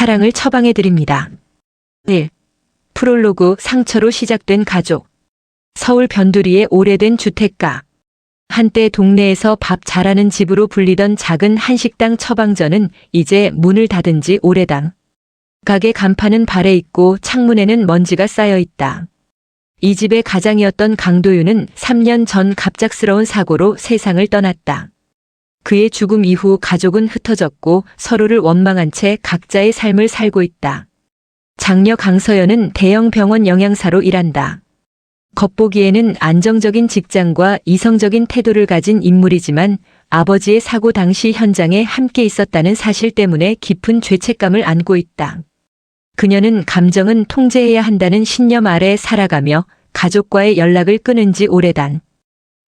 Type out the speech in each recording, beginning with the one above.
사랑을 처방해드립니다. 1. 프롤로그 상처로 시작된 가족. 서울 변두리의 오래된 주택가. 한때 동네에서 밥 잘하는 집으로 불리던 작은 한식당 처방전은 이제 문을 닫은 지 오래다. 가게 간판은 발에 있고 창문에는 먼지가 쌓여 있다. 이 집의 가장이었던 강도윤은 3년 전 갑작스러운 사고로 세상을 떠났다. 그의 죽음 이후 가족은 흩어졌고 서로를 원망한 채 각자의 삶을 살고 있다. 장녀 강서연은 대형 병원 영양사로 일한다. 겉보기에는 안정적인 직장과 이성적인 태도를 가진 인물이지만 아버지의 사고 당시 현장에 함께 있었다는 사실 때문에 깊은 죄책감을 안고 있다. 그녀는 감정은 통제해야 한다는 신념 아래 살아가며 가족과의 연락을 끊은 지 오래다.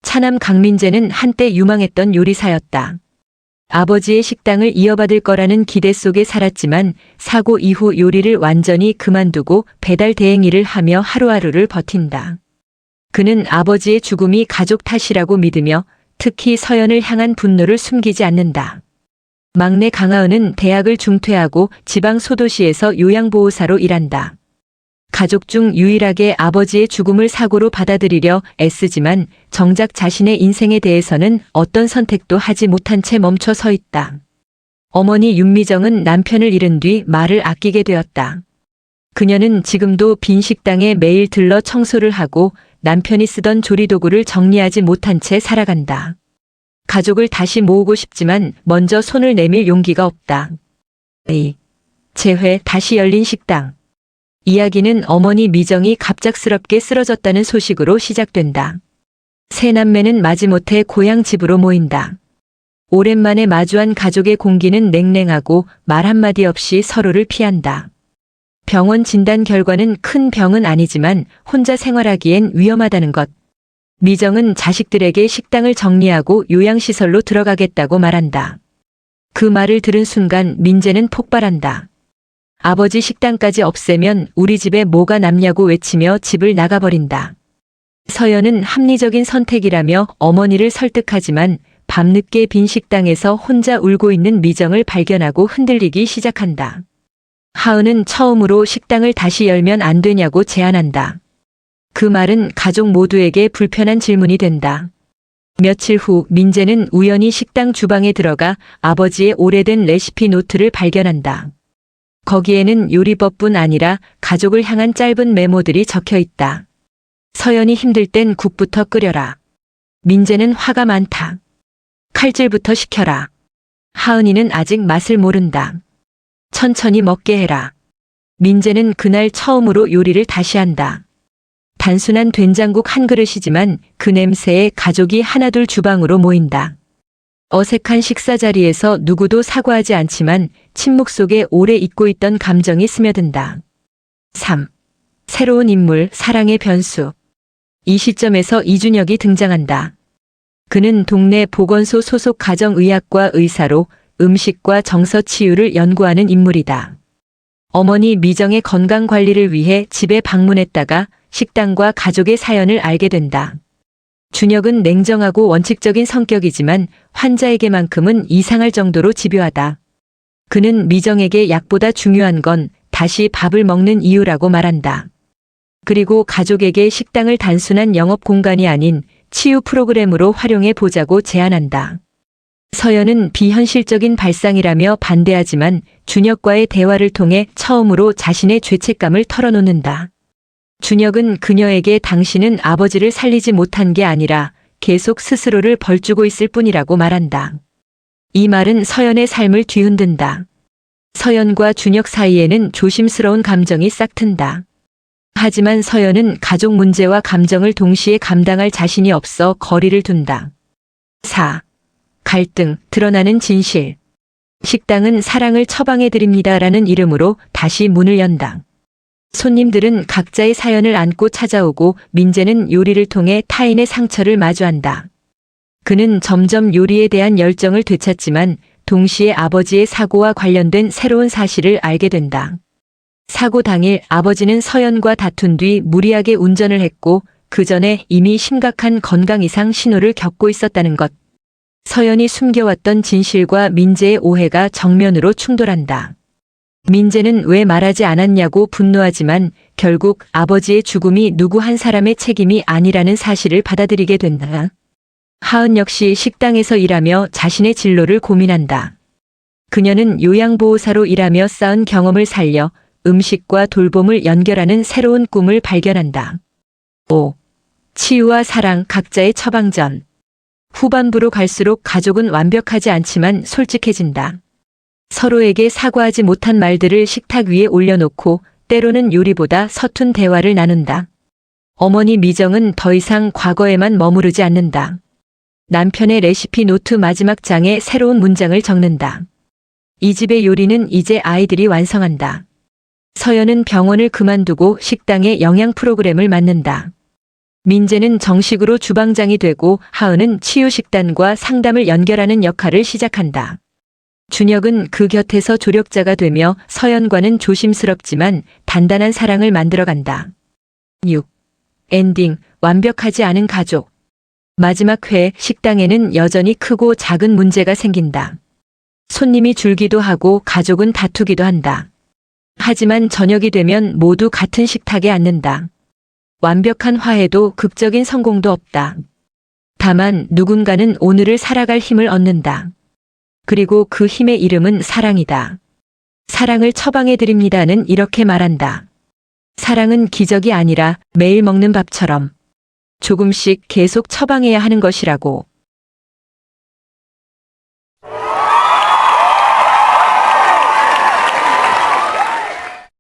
차남 강민재는 한때 유망했던 요리사였다. 아버지의 식당을 이어받을 거라는 기대 속에 살았지만 사고 이후 요리를 완전히 그만두고 배달 대행 일을 하며 하루하루를 버틴다. 그는 아버지의 죽음이 가족 탓이라고 믿으며 특히 서연을 향한 분노를 숨기지 않는다. 막내 강하은은 대학을 중퇴하고 지방 소도시에서 요양보호사로 일한다. 가족 중 유일하게 아버지의 죽음을 사고로 받아들이려 애쓰지만 정작 자신의 인생에 대해서는 어떤 선택도 하지 못한 채 멈춰 서 있다. 어머니 윤미정은 남편을 잃은 뒤 말을 아끼게 되었다. 그녀는 지금도 빈 식당에 매일 들러 청소를 하고 남편이 쓰던 조리도구를 정리하지 못한 채 살아간다. 가족을 다시 모으고 싶지만 먼저 손을 내밀 용기가 없다. 재회 다시 열린 식당. 이야기는 어머니 미정이 갑작스럽게 쓰러졌다는 소식으로 시작된다. 세 남매는 마지못해 고향 집으로 모인다. 오랜만에 마주한 가족의 공기는 냉랭하고 말 한마디 없이 서로를 피한다. 병원 진단 결과는 큰 병은 아니지만 혼자 생활하기엔 위험하다는 것. 미정은 자식들에게 식당을 정리하고 요양시설로 들어가겠다고 말한다. 그 말을 들은 순간 민재는 폭발한다. 아버지 식당까지 없애면 우리 집에 뭐가 남냐고 외치며 집을 나가버린다. 서연은 합리적인 선택이라며 어머니를 설득하지만 밤늦게 빈 식당에서 혼자 울고 있는 미정을 발견하고 흔들리기 시작한다. 하은은 처음으로 식당을 다시 열면 안 되냐고 제안한다. 그 말은 가족 모두에게 불편한 질문이 된다. 며칠 후 민재는 우연히 식당 주방에 들어가 아버지의 오래된 레시피 노트를 발견한다. 거기에는 요리법뿐 아니라 가족을 향한 짧은 메모들이 적혀 있다. 서연이 힘들 땐 국부터 끓여라. 민재는 화가 많다. 칼질부터 시켜라. 하은이는 아직 맛을 모른다. 천천히 먹게 해라. 민재는 그날 처음으로 요리를 다시 한다. 단순한 된장국 한 그릇이지만 그 냄새에 가족이 하나둘 주방으로 모인다. 어색한 식사 자리에서 누구도 사과하지 않지만 침묵 속에 오래 잊고 있던 감정이 스며든다. 3. 새로운 인물, 사랑의 변수. 이 시점에서 이준혁이 등장한다. 그는 동네 보건소 소속 가정의학과 의사로 음식과 정서 치유를 연구하는 인물이다. 어머니 미정의 건강 관리를 위해 집에 방문했다가 식당과 가족의 사연을 알게 된다. 준혁은 냉정하고 원칙적인 성격이지만 환자에게만큼은 이상할 정도로 집요하다. 그는 미정에게 약보다 중요한 건 다시 밥을 먹는 이유라고 말한다. 그리고 가족에게 식당을 단순한 영업 공간이 아닌 치유 프로그램으로 활용해 보자고 제안한다. 서연은 비현실적인 발상이라며 반대하지만 준혁과의 대화를 통해 처음으로 자신의 죄책감을 털어놓는다. 준혁은 그녀에게 당신은 아버지를 살리지 못한 게 아니라 계속 스스로를 벌주고 있을 뿐이라고 말한다. 이 말은 서연의 삶을 뒤흔든다. 서연과 준혁 사이에는 조심스러운 감정이 싹튼다. 하지만 서연은 가족 문제와 감정을 동시에 감당할 자신이 없어 거리를 둔다. 4. 갈등, 드러나는 진실. 식당은 사랑을 처방해드립니다라는 이름으로 다시 문을 연다. 손님들은 각자의 사연을 안고 찾아오고 민재는 요리를 통해 타인의 상처를 마주한다. 그는 점점 요리에 대한 열정을 되찾지만 동시에 아버지의 사고와 관련된 새로운 사실을 알게 된다. 사고 당일 아버지는 서연과 다툰 뒤 무리하게 운전을 했고 그 전에 이미 심각한 건강 이상 신호를 겪고 있었다는 것. 서연이 숨겨왔던 진실과 민재의 오해가 정면으로 충돌한다. 민재는 왜 말하지 않았냐고 분노하지만 결국 아버지의 죽음이 누구 한 사람의 책임이 아니라는 사실을 받아들이게 된다. 하은 역시 식당에서 일하며 자신의 진로를 고민한다. 그녀는 요양보호사로 일하며 쌓은 경험을 살려 음식과 돌봄을 연결하는 새로운 꿈을 발견한다. 5. 치유와 사랑 각자의 처방전. 후반부로 갈수록 가족은 완벽하지 않지만 솔직해진다. 서로에게 사과하지 못한 말들을 식탁 위에 올려놓고 때로는 요리보다 서툰 대화를 나눈다. 어머니 미정은 더 이상 과거에만 머무르지 않는다. 남편의 레시피 노트 마지막 장에 새로운 문장을 적는다. 이 집의 요리는 이제 아이들이 완성한다. 서연은 병원을 그만두고 식당의 영양 프로그램을 맡는다. 민재는 정식으로 주방장이 되고 하은은 치유식단과 상담을 연결하는 역할을 시작한다. 준혁은 그 곁에서 조력자가 되며 서연과는 조심스럽지만 단단한 사랑을 만들어간다. 6. 엔딩, 완벽하지 않은 가족. 마지막 회 식당에는 여전히 크고 작은 문제가 생긴다. 손님이 줄기도 하고 가족은 다투기도 한다. 하지만 저녁이 되면 모두 같은 식탁에 앉는다. 완벽한 화해도 극적인 성공도 없다. 다만 누군가는 오늘을 살아갈 힘을 얻는다. 그리고 그 힘의 이름은 사랑이다. 사랑을 처방해 드립니다는 이렇게 말한다. 사랑은 기적이 아니라 매일 먹는 밥처럼 조금씩 계속 처방해야 하는 것이라고.